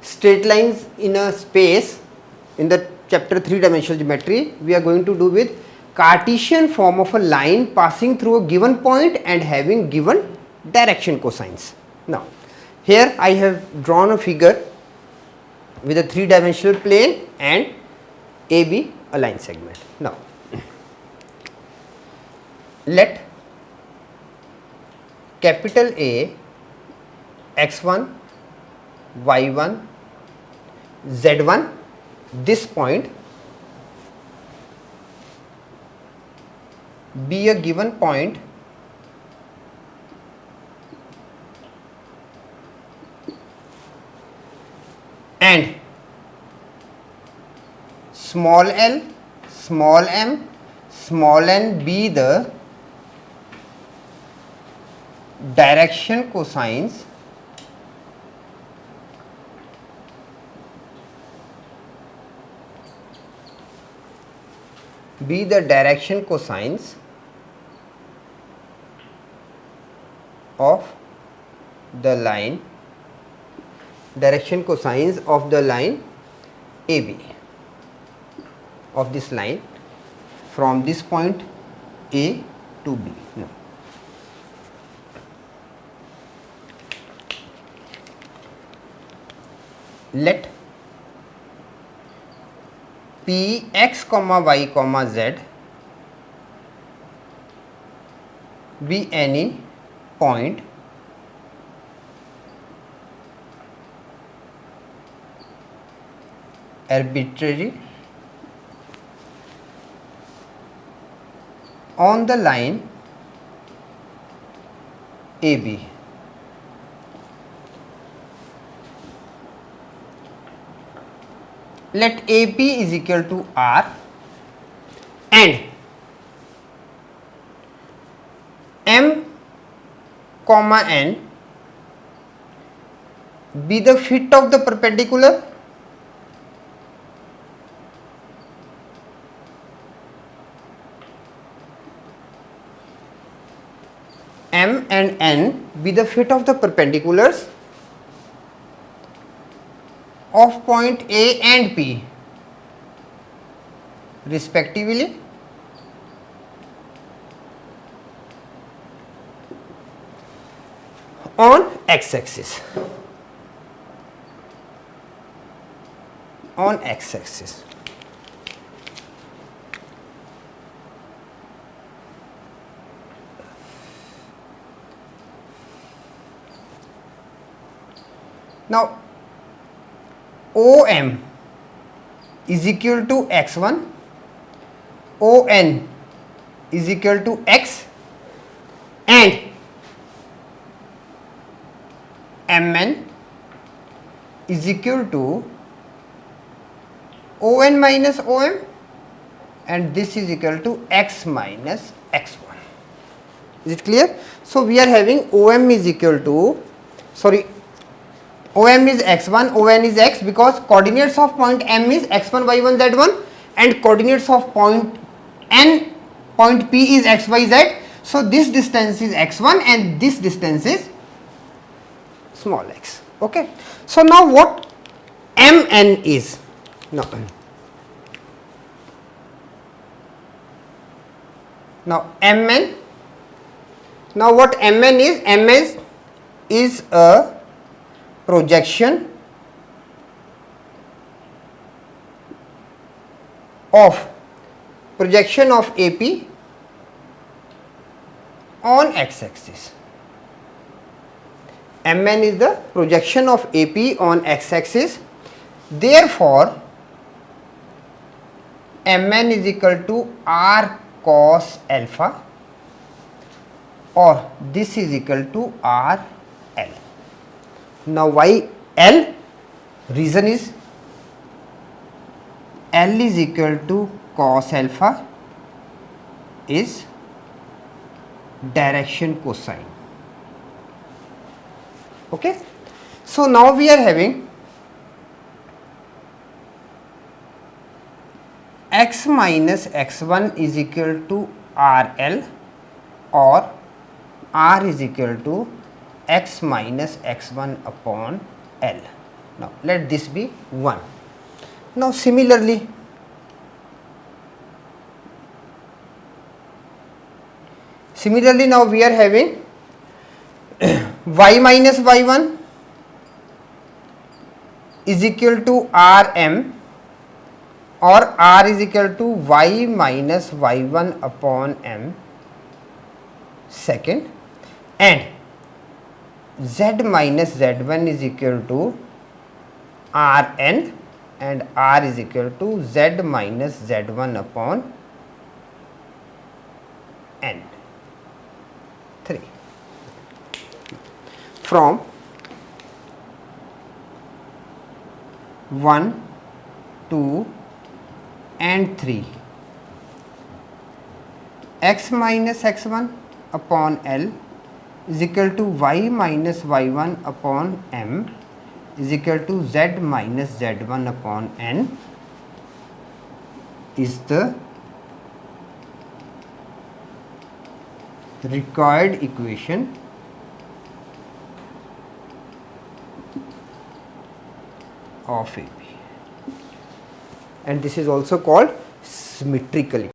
straight lines in a space in the chapter 3 dimensional geometry, we are going to do with Cartesian form of a line passing through a given point and having given direction cosines. Now, here I have drawn a figure with a 3-dimensional plane and AB a line segment. Now, let capital A, x1, y1, z1, this point be a given point and small l, small m, small n be the direction cosines of the line AB, of this line from this point A to B. Now, let P x comma y comma z be any point arbitrary on the line AB. Let AP is equal to R and M comma N be the fit of the perpendicular M and N be the fit of the perpendiculars of point A and P respectively on x-axis. Now, OM is equal to x1, ON is equal to x and MN is equal to ON minus OM and this is equal to x minus x1. Is it clear? So, we are having OM is equal to, OM is x1, ON is x because coordinates of point M is x1, y1, z1 and coordinates of point N, point P is x, y, z. So, this distance is x1 and this distance is small x. Okay. So, now what MN is? Now MN, now what MN is? MS is a projection of AP on x-axis. MN is the projection of AP on x-axis. Therefore, MN is equal to R cos alpha or this is equal to R L. Now, why L? Reason is L is equal to cos alpha is direction cosine. Okay. So, now we are having x minus x1 is equal to RL or R is equal to x minus x1 upon L. Now let this be 1. Now similarly, now we are having y minus y1 is equal to Rm, or R is equal to y minus y1 upon m second, and z minus z1 is equal to Rn, and R is equal to z minus z1 upon n 3. From 1, 2 and 3, x minus x1 upon L is equal to y minus y1 upon m is equal to z minus z1 upon n is the required equation of AB, and this is also called symmetrical equation.